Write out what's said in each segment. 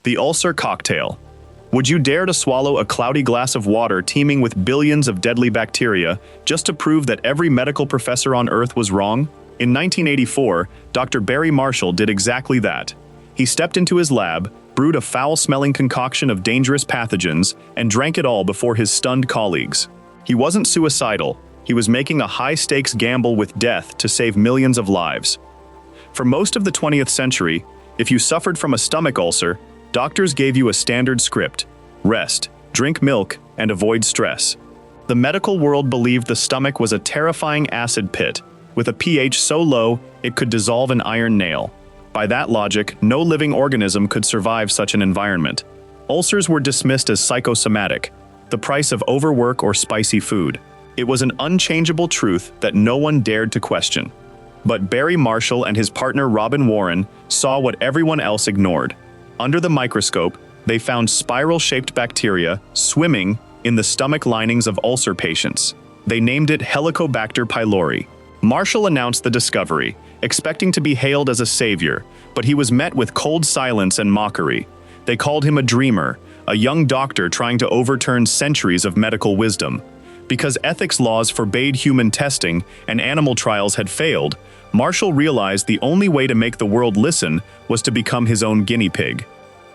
The ulcer cocktail. Would you dare to swallow a cloudy glass of water teeming with billions of deadly bacteria just to prove that every medical professor on Earth was wrong? In 1984, Dr. Barry Marshall did exactly that. He stepped into his lab, brewed a foul-smelling concoction of dangerous pathogens, and drank it all before his stunned colleagues. He wasn't suicidal. He was making a high-stakes gamble with death to save millions of lives. For most of the 20th century, if you suffered from a stomach ulcer, doctors gave you a standard script: rest, drink milk, and avoid stress. The medical world believed the stomach was a terrifying acid pit, with a pH so low it could dissolve an iron nail. By that logic, no living organism could survive such an environment. Ulcers were dismissed as psychosomatic, the price of overwork or spicy food. It was an unchangeable truth that no one dared to question. But Barry Marshall and his partner Robin Warren saw what everyone else ignored. Under the microscope, they found spiral-shaped bacteria swimming in the stomach linings of ulcer patients. They named it Helicobacter pylori. Marshall announced the discovery, expecting to be hailed as a savior, but he was met with cold silence and mockery. They called him a dreamer, a young doctor trying to overturn centuries of medical wisdom. Because ethics laws forbade human testing and animal trials had failed, Marshall realized the only way to make the world listen was to become his own guinea pig.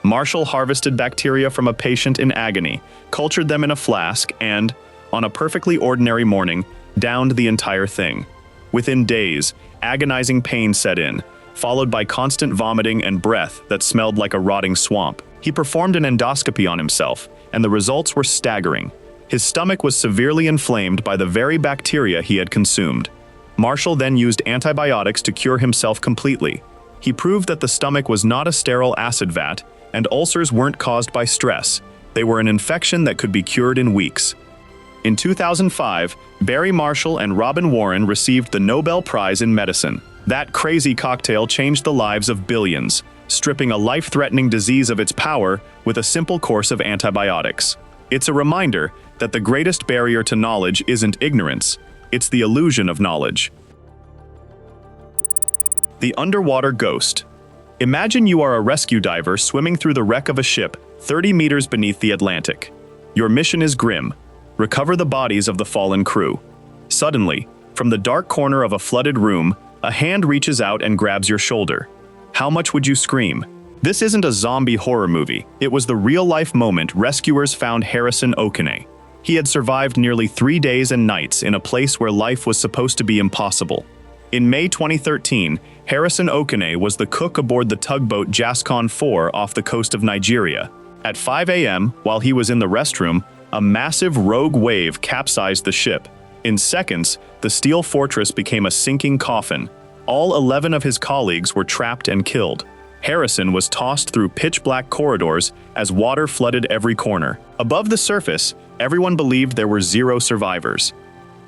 Marshall harvested bacteria from a patient in agony, cultured them in a flask, and, on a perfectly ordinary morning, downed the entire thing. Within days, agonizing pain set in, followed by constant vomiting and breath that smelled like a rotting swamp. He performed an endoscopy on himself, and the results were staggering. His stomach was severely inflamed by the very bacteria he had consumed. Marshall then used antibiotics to cure himself completely. He proved that the stomach was not a sterile acid vat, and ulcers weren't caused by stress. They were an infection that could be cured in weeks. In 2005, Barry Marshall and Robin Warren received the Nobel Prize in Medicine. That crazy cocktail changed the lives of billions, stripping a life-threatening disease of its power with a simple course of antibiotics. It's a reminder that the greatest barrier to knowledge isn't ignorance, it's the illusion of knowledge. The underwater ghost. Imagine you are a rescue diver swimming through the wreck of a ship 30 meters beneath the Atlantic. Your mission is grim: recover the bodies of the fallen crew. Suddenly, from the dark corner of a flooded room, a hand reaches out and grabs your shoulder. How much would you scream? This isn't a zombie horror movie. It was the real-life moment rescuers found Harrison Okene. He had survived nearly 3 days and nights in a place where life was supposed to be impossible. In May 2013, Harrison Okene was the cook aboard the tugboat Jascon 4 off the coast of Nigeria. At 5 a.m., while he was in the restroom, a massive rogue wave capsized the ship. In seconds, the steel fortress became a sinking coffin. All 11 of his colleagues were trapped and killed. Harrison was tossed through pitch-black corridors as water flooded every corner. Above the surface, everyone believed there were 0 survivors.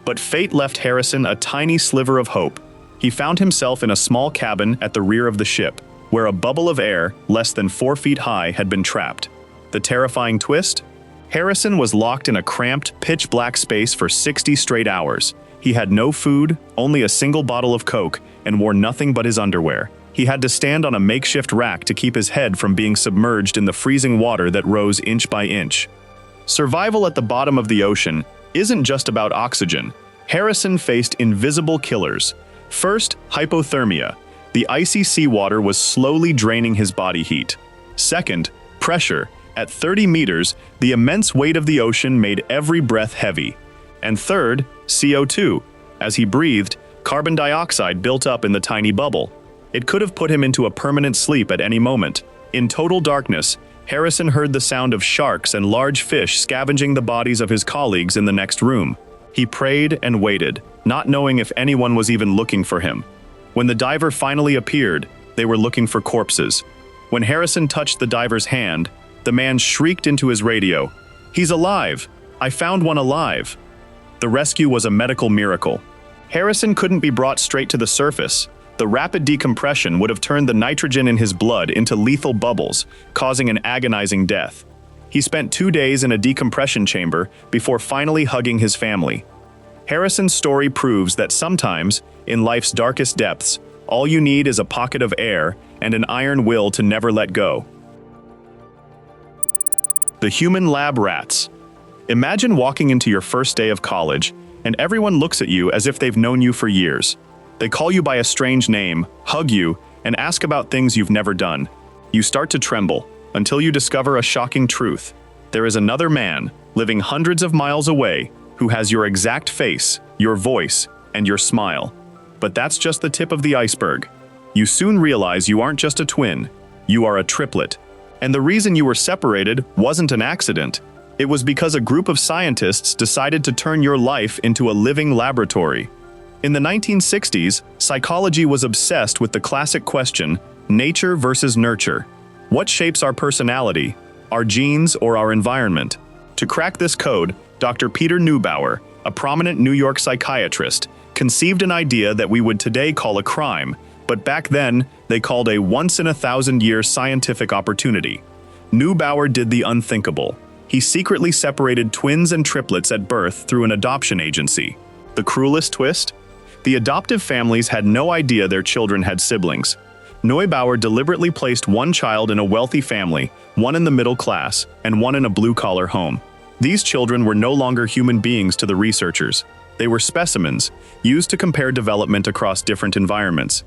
But fate left Harrison a tiny sliver of hope. He found himself in a small cabin at the rear of the ship, where a bubble of air, less than 4 feet high, had been trapped. The terrifying twist? Harrison was locked in a cramped, pitch-black space for 60 straight hours. He had no food, only a single bottle of Coke, and wore nothing but his underwear. He had to stand on a makeshift rack to keep his head from being submerged in the freezing water that rose inch by inch. Survival at the bottom of the ocean isn't just about oxygen. Harrison faced invisible killers. First, hypothermia. The icy seawater was slowly draining his body heat. Second, pressure. At 30 meters, the immense weight of the ocean made every breath heavy. And third, CO2. As he breathed, carbon dioxide built up in the tiny bubble. It could have put him into a permanent sleep at any moment. In total darkness, Harrison heard the sound of sharks and large fish scavenging the bodies of his colleagues in the next room. He prayed and waited, not knowing if anyone was even looking for him. When the diver finally appeared, they were looking for corpses. When Harrison touched the diver's hand, the man shrieked into his radio, "He's alive! I found one alive!" The rescue was a medical miracle. Harrison couldn't be brought straight to the surface. The rapid decompression would have turned the nitrogen in his blood into lethal bubbles, causing an agonizing death. He spent 2 days in a decompression chamber before finally hugging his family. Harrison's story proves that sometimes, in life's darkest depths, all you need is a pocket of air and an iron will to never let go. The human lab rats. Imagine walking into your first day of college, and everyone looks at you as if they've known you for years. They call you by a strange name, hug you, and ask about things you've never done. You start to tremble, until you discover a shocking truth. There is another man, living hundreds of miles away, who has your exact face, your voice, and your smile. But that's just the tip of the iceberg. You soon realize you aren't just a twin, you are a triplet. And the reason you were separated wasn't an accident. It was because a group of scientists decided to turn your life into a living laboratory. In the 1960s, psychology was obsessed with the classic question, nature versus nurture. What shapes our personality, our genes or our environment? To crack this code, Dr. Peter Neubauer, a prominent New York psychiatrist, conceived an idea that we would today call a crime, but back then, they called a once-in-a-thousand-year scientific opportunity. Neubauer did the unthinkable. He secretly separated twins and triplets at birth through an adoption agency. The cruelest twist? The adoptive families had no idea their children had siblings. Neubauer deliberately placed one child in a wealthy family, one in the middle class, and one in a blue-collar home. These children were no longer human beings to the researchers. They were specimens, used to compare development across different environments.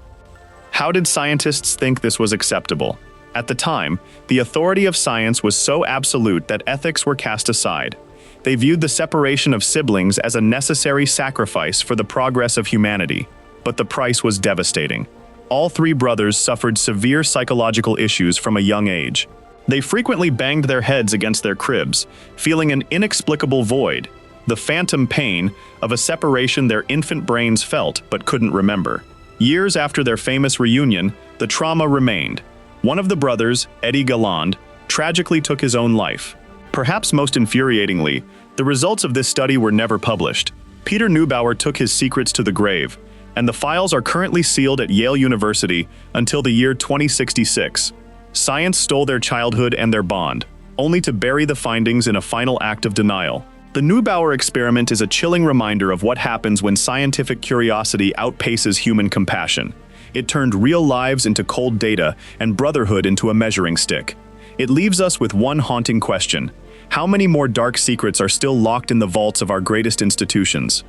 How did scientists think this was acceptable? At the time, the authority of science was so absolute that ethics were cast aside. They viewed the separation of siblings as a necessary sacrifice for the progress of humanity. But the price was devastating. All three brothers suffered severe psychological issues from a young age. They frequently banged their heads against their cribs, feeling an inexplicable void, the phantom pain of a separation their infant brains felt but couldn't remember. Years after their famous reunion, the trauma remained. One of the brothers, Eddie Galland, tragically took his own life. Perhaps most infuriatingly, the results of this study were never published. Peter Neubauer took his secrets to the grave, and the files are currently sealed at Yale University until the year 2066. Science stole their childhood and their bond, only to bury the findings in a final act of denial. The Neubauer experiment is a chilling reminder of what happens when scientific curiosity outpaces human compassion. It turned real lives into cold data and brotherhood into a measuring stick. It leaves us with one haunting question: how many more dark secrets are still locked in the vaults of our greatest institutions?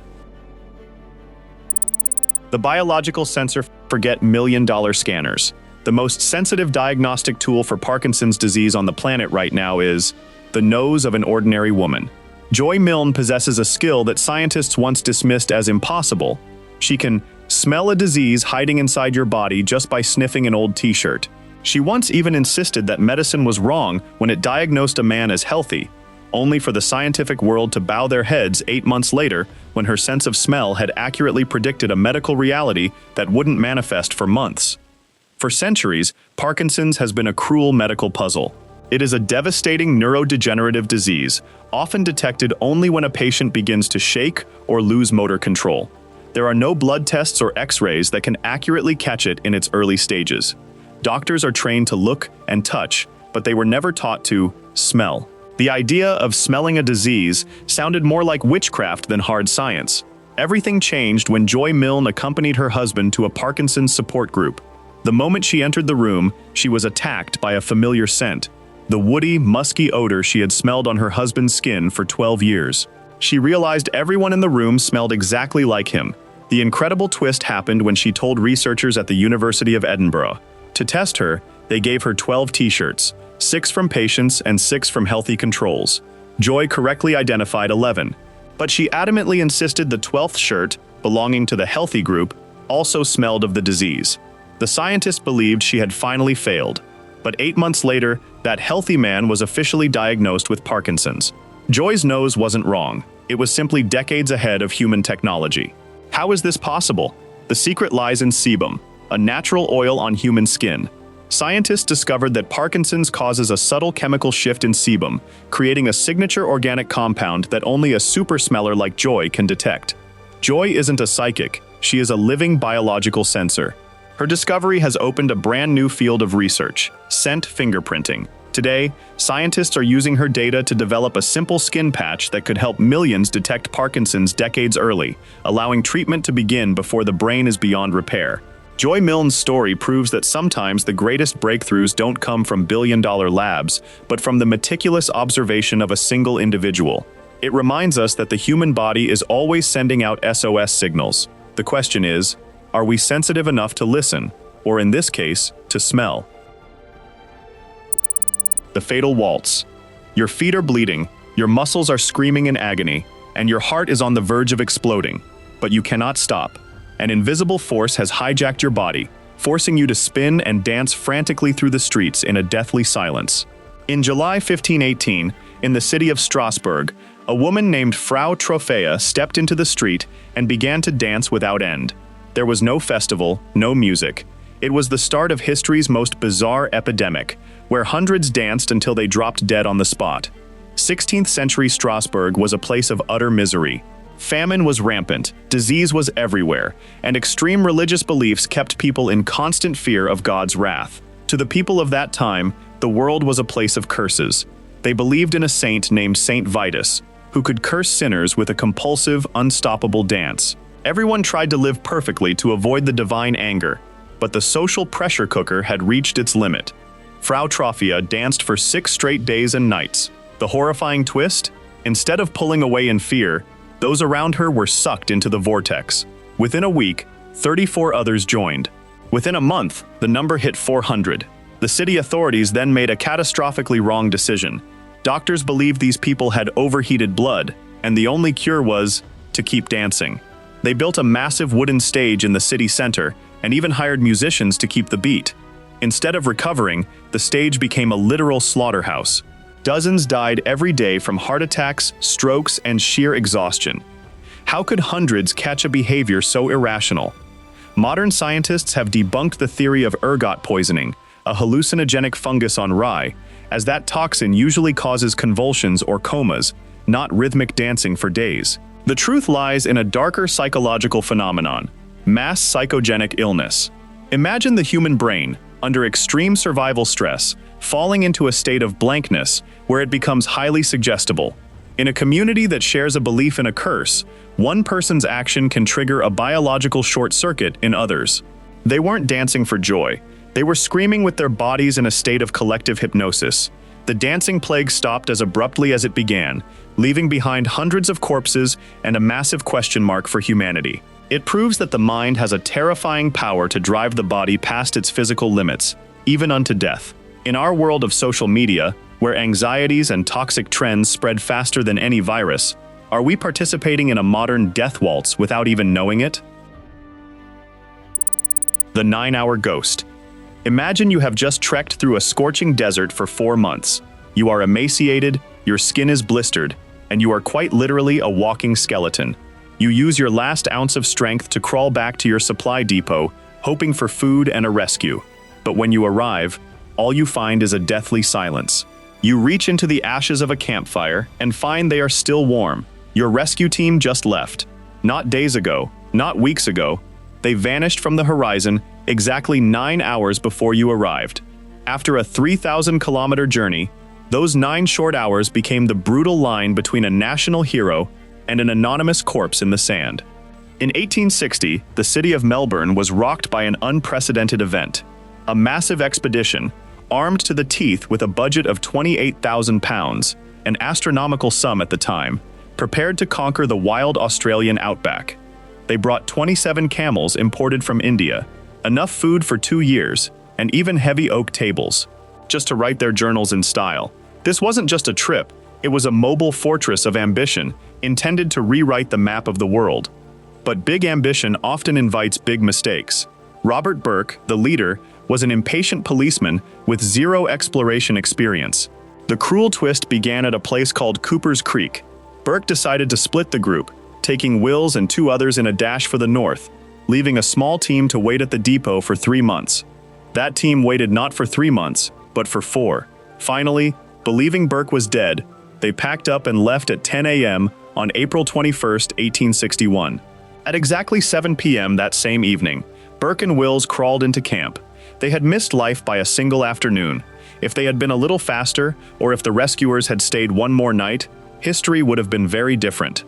The biological sensor. Forget million-dollar scanners. The most sensitive diagnostic tool for Parkinson's disease on the planet right now is the nose of an ordinary woman. Joy Milne possesses a skill that scientists once dismissed as impossible. She can smell a disease hiding inside your body just by sniffing an old t-shirt. She once even insisted that medicine was wrong when it diagnosed a man as healthy, only for the scientific world to bow their heads 8 months later when her sense of smell had accurately predicted a medical reality that wouldn't manifest for months. For centuries, Parkinson's has been a cruel medical puzzle. It is a devastating neurodegenerative disease, often detected only when a patient begins to shake or lose motor control. There are no blood tests or X-rays that can accurately catch it in its early stages. Doctors are trained to look and touch, but they were never taught to smell. The idea of smelling a disease sounded more like witchcraft than hard science. Everything changed when Joy Milne accompanied her husband to a Parkinson's support group. The moment she entered the room, she was attacked by a familiar scent, the woody, musky odor she had smelled on her husband's skin for 12 years. She realized everyone in the room smelled exactly like him. The incredible twist happened when she told researchers at the University of Edinburgh. To test her, they gave her 12 t-shirts, 6 from patients and 6 from healthy controls. Joy correctly identified 11, but she adamantly insisted the 12th shirt, belonging to the healthy group, also smelled of the disease. The scientist believed she had finally failed, but 8 months later, that healthy man was officially diagnosed with Parkinson's. Joy's nose wasn't wrong. It was simply decades ahead of human technology. How is this possible? The secret lies in sebum, a natural oil on human skin. Scientists discovered that Parkinson's causes a subtle chemical shift in sebum, creating a signature organic compound that only a super smeller like Joy can detect. Joy isn't a psychic, she is a living biological sensor. Her discovery has opened a brand new field of research, scent fingerprinting. Today, scientists are using her data to develop a simple skin patch that could help millions detect Parkinson's decades early, allowing treatment to begin before the brain is beyond repair. Joy Milne's story proves that sometimes the greatest breakthroughs don't come from billion-dollar labs, but from the meticulous observation of a single individual. It reminds us that the human body is always sending out SOS signals. The question is, are we sensitive enough to listen, or in this case, to smell? The fatal waltz. Your feet are bleeding, your muscles are screaming in agony, and your heart is on the verge of exploding. But you cannot stop. An invisible force has hijacked your body, forcing you to spin and dance frantically through the streets in a deathly silence. In July 1518, in the city of Strasbourg, a woman named Frau Trophäa stepped into the street and began to dance without end. There was no festival, no music. It was the start of history's most bizarre epidemic, where hundreds danced until they dropped dead on the spot. 16th century Strasbourg was a place of utter misery. Famine was rampant, disease was everywhere, and extreme religious beliefs kept people in constant fear of God's wrath. To the people of that time, the world was a place of curses. They believed in a saint named Saint Vitus, who could curse sinners with a compulsive, unstoppable dance. Everyone tried to live perfectly to avoid the divine anger, but the social pressure cooker had reached its limit. Frau Trophäa danced for 6 straight days and nights. The horrifying twist? Instead of pulling away in fear, those around her were sucked into the vortex. Within a week, 34 others joined. Within a month, the number hit 400. The city authorities then made a catastrophically wrong decision. Doctors believed these people had overheated blood, and the only cure was to keep dancing. They built a massive wooden stage in the city center and even hired musicians to keep the beat. Instead of recovering, the stage became a literal slaughterhouse. Dozens died every day from heart attacks, strokes, and sheer exhaustion. How could hundreds catch a behavior so irrational? Modern scientists have debunked the theory of ergot poisoning, a hallucinogenic fungus on rye, as that toxin usually causes convulsions or comas, not rhythmic dancing for days. The truth lies in a darker psychological phenomenon: mass psychogenic illness. Imagine the human brain, under extreme survival stress, falling into a state of blankness where it becomes highly suggestible. In a community that shares a belief in a curse, one person's action can trigger a biological short circuit in others. They weren't dancing for joy. They were screaming with their bodies in a state of collective hypnosis. The dancing plague stopped as abruptly as it began, leaving behind hundreds of corpses and a massive question mark for humanity. It proves that the mind has a terrifying power to drive the body past its physical limits, even unto death. In our world of social media, where anxieties and toxic trends spread faster than any virus, are we participating in a modern death waltz without even knowing it? The 9-hour ghost. Imagine you have just trekked through a scorching desert for 4 months. You are emaciated, your skin is blistered, and you are quite literally a walking skeleton. You use your last ounce of strength to crawl back to your supply depot, hoping for food and a rescue. But when you arrive, all you find is a deathly silence. You reach into the ashes of a campfire and find they are still warm. Your rescue team just left. Not days ago, not weeks ago. They vanished from the horizon exactly 9 hours before you arrived. After a 3,000-kilometer journey, those 9 short hours became the brutal line between a national hero and an anonymous corpse in the sand. In 1860, the city of Melbourne was rocked by an unprecedented event. A massive expedition, armed to the teeth with a budget of £28,000, an astronomical sum at the time, prepared to conquer the wild Australian outback. They brought 27 camels imported from India, enough food for 2 years, and even heavy oak tables, just to write their journals in style. This wasn't just a trip, it was a mobile fortress of ambition, intended to rewrite the map of the world. But big ambition often invites big mistakes. Robert Burke, the leader, was an impatient policeman with zero exploration experience. The cruel twist began at a place called Cooper's Creek. Burke decided to split the group, taking Wills and 2 others in a dash for the north, leaving a small team to wait at the depot for 3 months. That team waited not for 3 months, but for 4. Finally, believing Burke was dead, they packed up and left at 10 a.m. on April 21, 1861. At exactly 7 p.m. that same evening, Burke and Wills crawled into camp. They had missed life by a single afternoon. If they had been a little faster, or if the rescuers had stayed one more night, history would have been very different.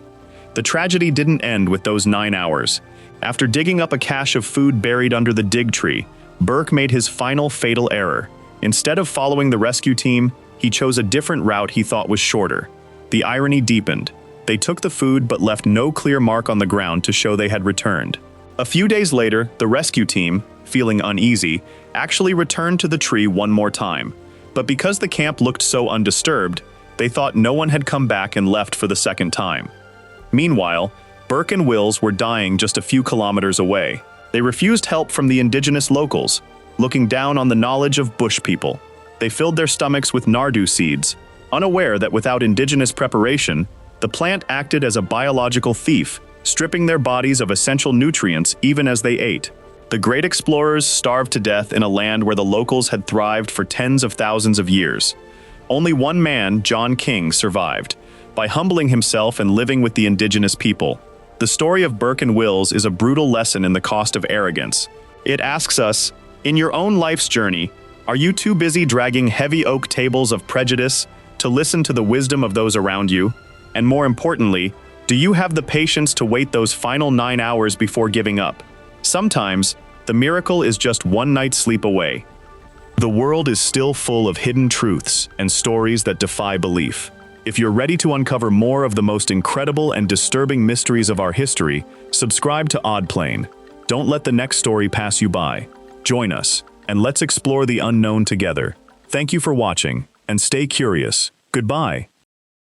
The tragedy didn't end with those 9 hours. After digging up a cache of food buried under the dig tree, Burke made his final fatal error. Instead of following the rescue team, he chose a different route he thought was shorter. The irony deepened. They took the food but left no clear mark on the ground to show they had returned. A few days later, the rescue team, feeling uneasy, actually returned to the tree one more time. But because the camp looked so undisturbed, they thought no one had come back and left for the second time. Meanwhile, Burke and Wills were dying just a few kilometers away. They refused help from the indigenous locals, looking down on the knowledge of bush people. They filled their stomachs with nardu seeds, unaware that without indigenous preparation, the plant acted as a biological thief, stripping their bodies of essential nutrients even as they ate. The great explorers starved to death in a land where the locals had thrived for tens of thousands of years. Only one man, John King, survived, by humbling himself and living with the indigenous people. The story of Burke and Wills is a brutal lesson in the cost of arrogance. It asks us, in your own life's journey, are you too busy dragging heavy oak tables of prejudice to listen to the wisdom of those around you? And more importantly, do you have the patience to wait those final 9 hours before giving up? Sometimes, the miracle is just one night's sleep away. The world is still full of hidden truths and stories that defy belief. If you're ready to uncover more of the most incredible and disturbing mysteries of our history, subscribe to Oddplain. Don't let the next story pass you by. Join us, and let's explore the unknown together. Thank you for watching, and stay curious. Goodbye.